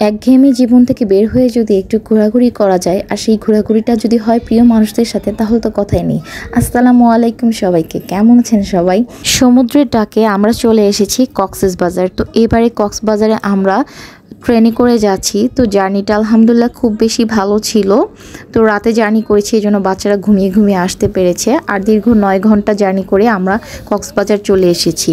একঘেয়েমি জীবন থেকে বের হয়ে যদি একটু ঘোরাঘুরি করা যায় আর সেই ঘোরাঘুরিটা যদি হয় প্রিয় মানুষদের সাথে তাহলে তো কথাই নেই। আসসালামু আলাইকুম সবাইকে, কেমন আছেন সবাই? সমুদ্রের ডাকে আমরা চলে এসেছি কক্সবাজার। তো এবারে কক্সবাজারে আমরা ট্রেনে করে যাচ্ছি। তো জার্নিটা আলহামদুলিল্লাহ খুব বেশি ভালো ছিল। তো রাতে জার্নি করেছি, এই জন্য বাচ্চারা ঘুমিয়ে ঘুমিয়ে আসতে পেরেছে। আর দীর্ঘ 9 ঘন্টা জার্নি করে আমরা কক্সবাজার চলে এসেছি।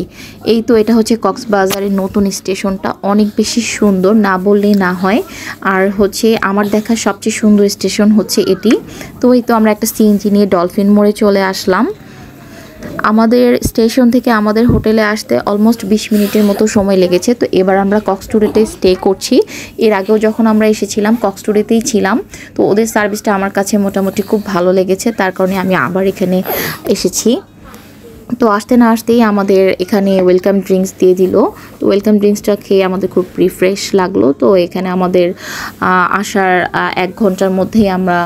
এই তো এটা হচ্ছে কক্সবাজারের নতুন স্টেশনটা, অনেক বেশি সুন্দর, না বললেই না হয়। আর হচ্ছে আমার দেখা সবচেয়ে সুন্দর স্টেশন হচ্ছে এটি। তো এই তো আমরা একটা সিএনজি নিয়ে ডলফিন মোড়ে চলে আসলাম। আমাদের স্টেশন থেকে আমাদের হোটেলে আসতে অলমোস্ট 20 মিনিটের মতো সময় লেগেছে। তো এবার আমরা কক্সটুডেতে স্টে করছি। এর আগেও যখন আমরা এসেছিলাম কক্সটুডেতেই ছিলাম। তো ওদের সার্ভিসটা আমার কাছে মোটামুটি খুব ভালো লেগেছে, তার কারণে আমি আবার এখানে এসেছি। তো আসতে না আসতেই আমাদের এখানে ওয়েলকাম ড্রিঙ্কস দিয়ে দিল। তো ওয়েলকাম ড্রিঙ্কসটা খেয়ে আমাদের খুব রিফ্রেশ লাগলো। তো এখানে আমাদের আসার 1 ঘন্টার মধ্যেই আমরা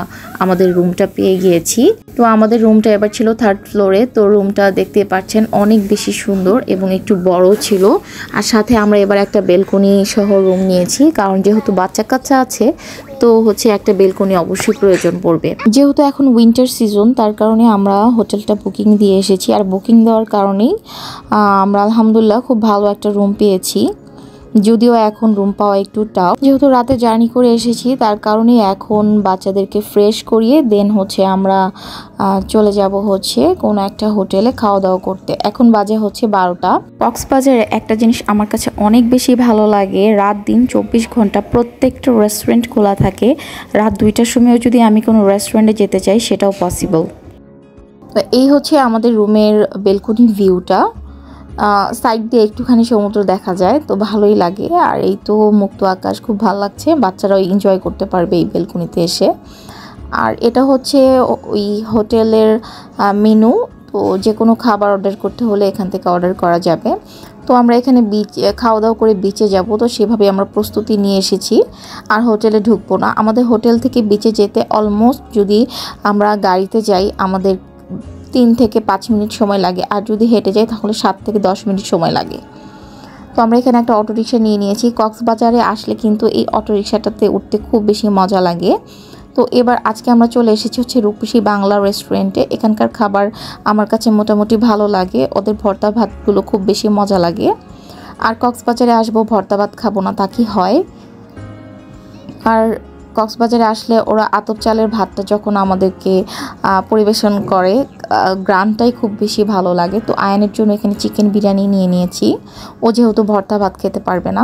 আমাদের রুমটা পেয়ে গিয়েছি। তো আমাদের রুমটা এবার ছিল 3rd ফ্লোরে। তো রুমটা দেখতে পাচ্ছেন অনেক বেশি সুন্দর এবং একটু বড় ছিল। আর সাথে আমরা এবার একটা বেলকনি সহ রুম নিয়েছি, কারণ যেহেতু বাচ্চা কাচ্চা আছে তো হচ্ছে একটা বেলকনি অবশ্যই প্রয়োজন পড়বে। যেহেতু এখন উইন্টার সিজন, তার কারণে আমরা হোটেলটা বুকিং দিয়ে এসেছি। আর বুকিং দেওয়ার কারণেই আমরা আলহামদুলিল্লাহ খুব ভালো একটা রুম পেয়েছি। যদিও এখন রুম পাওয়া একটু টাফ, যেহেতু রাতে জার্নি করে এসেছি, তার কারণে এখন বাচ্চাদেরকে ফ্রেশ করিয়ে দেন হচ্ছে আমরা চলে যাব হচ্ছে কোনো একটা হোটেলে খাওয়া দাওয়া করতে। এখন বাজে হচ্ছে 12টা। কক্সবাজারে একটা জিনিস আমার কাছে অনেক বেশি ভালো লাগে, রাত দিন 24 ঘন্টা প্রত্যেকটা রেস্টুরেন্ট খোলা থাকে। রাত 2টার সময়ও যদি আমি কোনো রেস্টুরেন্টে যেতে চাই সেটাও পসিবল। তো এই হচ্ছে আমাদের রুমের বেলকনি ভিউটা। সাইড দিয়ে একটুখানি সমুদ্র দেখা যায়, তো ভালোই লাগে। আর এই তো মুক্ত আকাশ, খুব ভালো লাগছে, বাচ্চারাও এনজয় করতে পারবে এই বেলকনিতে এসে। আর এটা হচ্ছে ওই হোটেলের মেনু। তো যে কোনো খাবার অর্ডার করতে হলে এখান থেকে অর্ডার করা যাবে। তো আমরা এখানে খাওয়া দাওয়া করে বিচে যাব, তো সেভাবে আমরা প্রস্তুতি নিয়ে এসেছি। আর হোটেলে ঢুকবো না, আমাদের হোটেল থেকে বিচে যেতে অলমোস্ট যদি আমরা গাড়িতে যাই আমাদের 3 থেকে 5 মিনিট সময় লাগে, আর যদি হেঁটে যাই তাহলে 7 থেকে 10 মিনিট সময় লাগে। তো আমরা এখানে একটা অটোরিকশা নিয়ে নিয়েছি। কক্সবাজারে আসলে কিন্তু এই অটোরিকশাটাতে উঠতে খুব বেশি মজা লাগে। তো এবার আজকে আমরা চলে এসেছি হচ্ছে রূপসী বাংলা রেস্টুরেন্টে। এখানকার খাবার আমার কাছে মোটামুটি ভালো লাগে, ওদের ভর্তা ভাতগুলো খুব বেশি মজা লাগে। আর কক্সবাজারে আসবো ভর্তা ভাত খাবো না তা কি হয়? আর কক্সবাজারে আসলে ওরা আতপ চালের ভাতটা যখন আমাদেরকে পরিবেশন করে, গ্রানটাই খুব বেশি ভালো লাগে। তো আয়ানের জন্য এখানে চিকেন বিরিয়ানি নিয়ে নিয়েছি, ও যেহেতু ভর্তা ভাত খেতে পারবে না।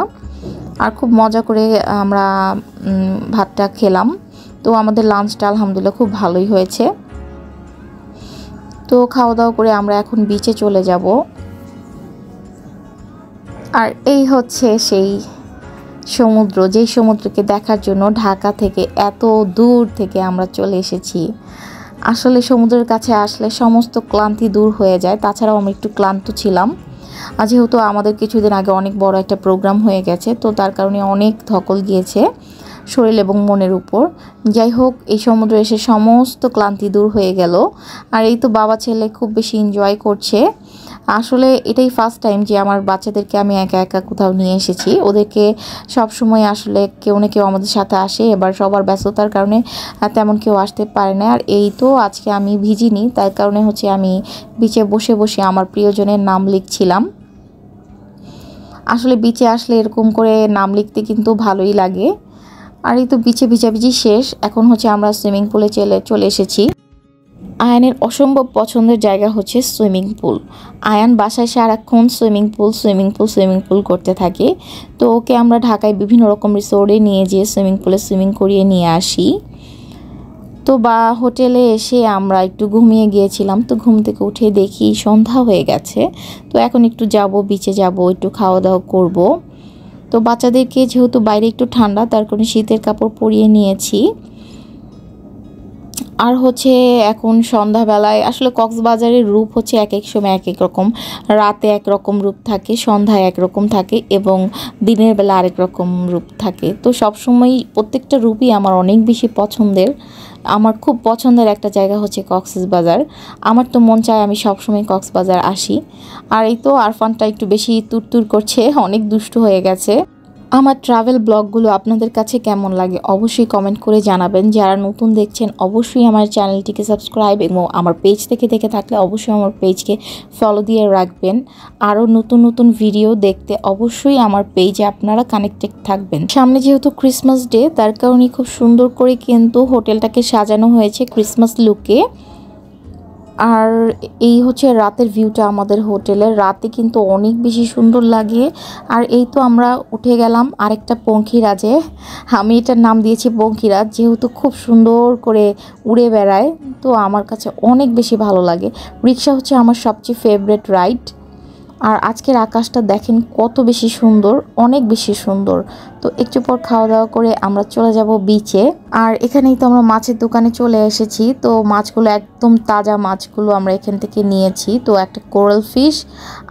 আর খুব মজা করে আমরা ভাতটা খেলাম। তো আমাদের লাঞ্চটা আলহামদুলিল্লাহ খুব ভালোই হয়েছে। তো খাওয়া দাওয়া করে আমরা এখন বিচে চলে যাব। আর এই হচ্ছে সেই সমুদ্র, যেই সমুদ্রকে দেখার জন্য ঢাকা থেকে এত দূর থেকে আমরা চলে এসেছি। আসলে সমুদ্রের কাছে আসলে সমস্ত ক্লান্তি দূর হয়ে যায়। তাছাড়াও আমি একটু ক্লান্ত ছিলাম, যেহেতু আমাদের কিছুদিন আগে অনেক বড় একটা প্রোগ্রাম হয়ে গেছে, তো তার কারণে অনেক ধকল গিয়েছে শরীর এবং মনের উপর। যাই হোক, এই সমুদ্রে এসে সমস্ত ক্লান্তি দূর হয়ে গেল। আর এই তো বাবা ছেলে খুব বেশি এনজয় করছে। আসলে এটাই ফার্স্ট টাইম যে আমার বাচ্চাদেরকে আমি একা একা কোথাও নিয়ে এসেছি। ওদেরকে সব সময় আসলে কেউ না কেউ আমাদের সাথে আসে, এবার সবার ব্যস্ততার কারণে তেমন কেউ আসতে পারে না। আর এই তো আজকে আমি ভিজিনি, তার কারণে হচ্ছে আমি বিচে বসে বসে আমার প্রিয়জনের নাম লিখছিলাম। আসলে বিচে আসলে এরকম করে নাম লিখতে কিন্তু ভালোই লাগে। আর এই তো বিচে ভিজাভিজি শেষ, এখন হচ্ছে আমরা সুইমিং পুলে চলে এসেছি। আয়ানের অসম্ভব পছন্দের জায়গা হচ্ছে সুইমিং পুল। আয়ান বাসায় সারাক্ষণ swimming pool swimming pool swimming pool করতে থাকে। তো ওকে আমরা ঢাকায় বিভিন্ন রকম রিসোর্টে নিয়ে যেয়ে সুইমিং পুলে সুইমিং করিয়ে নিয়ে আসি। তো হোটেলে এসে আমরা একটু ঘুমিয়ে গিয়েছিলাম। তো ঘুম থেকে উঠে দেখি সন্ধ্যা হয়ে গেছে। তো এখন একটু যাব, বিচে যাব, একটু খাওয়া দাওয়া করব। তো বাচ্চাদেরকে যেহেতু বাইরে একটু ঠান্ডা, তার কারণে শীতের কাপড় পরিয়ে নিয়েছি। আর হচ্ছে এখন সন্ধ্যাবেলায় আসলে কক্সবাজারের রূপ হচ্ছে এক এক সময় এক এক রকম। রাতে এক রকম রূপ থাকে, সন্ধ্যায় এক রকম থাকে এবং দিনের বেলা আরেক রকম রূপ থাকে। তো সবসময় প্রত্যেকটা রূপই আমার অনেক বেশি পছন্দের। আমার খুব পছন্দের একটা জায়গা হচ্ছে কক্সবাজার। আমার তো মন চায় আমি সবসময় কক্সবাজার আসি। আর এই তো আরফানটা একটু বেশি তুরতুর করছে, অনেক দুষ্টু হয়ে গেছে। আমার ট্রাভেল ব্লগগুলো আপনাদের কাছে কেমন লাগে অবশ্যই কমেন্ট করে জানাবেন। যারা নতুন দেখছেন অবশ্যই আমার চ্যানেলটিকে সাবস্ক্রাইব এবং আমার পেজ থেকে দেখে থাকলে অবশ্যই আমার পেজকে ফলো দিয়ে রাখবেন। আরও নতুন নতুন ভিডিও দেখতে অবশ্যই আমার পেজে আপনারা কানেক্টেড থাকবেন। সামনে যেহেতু ক্রিসমাস ডে, তার কারণে খুব সুন্দর করে কিন্তু হোটেলটাকে সাজানো হয়েছে ক্রিসমাস লুকে। আর এই হচ্ছে রাতের ভিউটা আমাদের হোটেলের। রাতে কিন্তু অনেক বেশি সুন্দর লাগে। আর এই তো আমরা উঠে গেলাম আরেকটা পঙ্খিরাজে। আমি এটার নাম দিয়েছি পঙ্খিরাজ, যেহেতু খুব সুন্দর করে উড়ে বেড়ায়, তো আমার কাছে অনেক বেশি ভালো লাগে। রিক্সা হচ্ছে আমার সবচেয়ে ফেভারিট রাইড। আর আজকের আকাশটা দেখেন কত বেশি সুন্দর, অনেক বেশি সুন্দর। তো একটু পর খাওয়া দাওয়া করে আমরা চলে যাব বিচে। আর এখানেই তো আমরা মাছের দোকানে চলে এসেছি। তো মাছগুলো একদম তাজা মাছগুলো আমরা এখান থেকে নিয়েছি। তো একটা কোরাল ফিশ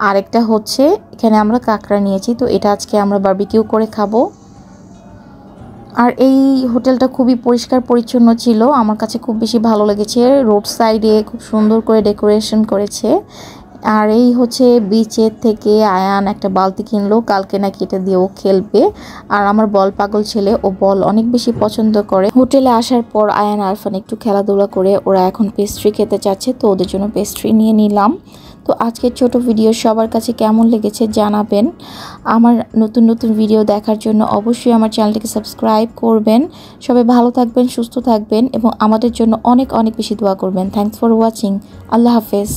আর একটা হচ্ছে এখানে আমরা কাঁকড়া নিয়েছি। তো এটা আজকে আমরা বারবিকিউ করে খাবো। আর এই হোটেলটা খুবই পরিষ্কার পরিচ্ছন্ন ছিল, আমার কাছে খুব বেশি ভালো লেগেছে। রোড সাইডে খুব সুন্দর করে ডেকোরেশন করেছে। আর এই হচ্ছে বিচের থেকে আয়ান একটা বালতি কিনলো, কালকে নাকি এটা দিয়ে ও খেলবে। আর আমার বল পাগল ছেলে, ও বল অনেক বেশি পছন্দ করে। হোটেলে আসার পর আয়ান আরফান একটু খেলাধুলা করে ওরা এখন পেস্ট্রি খেতে চাচ্ছে, তো ওদের জন্য পেস্ট্রি নিয়ে নিলাম। তো আজকের ছোট ভিডিও সবার কাছে কেমন লেগেছে জানাবেন। আমার নতুন নতুন ভিডিও দেখার জন্য অবশ্যই আমার চ্যানেলটিকে সাবস্ক্রাইব করবেন। সবাই ভালো থাকবেন, সুস্থ থাকবেন এবং আমাদের জন্য অনেক অনেক বেশি দোয়া করবেন। Thanks for watching. আল্লাহ হাফেজ।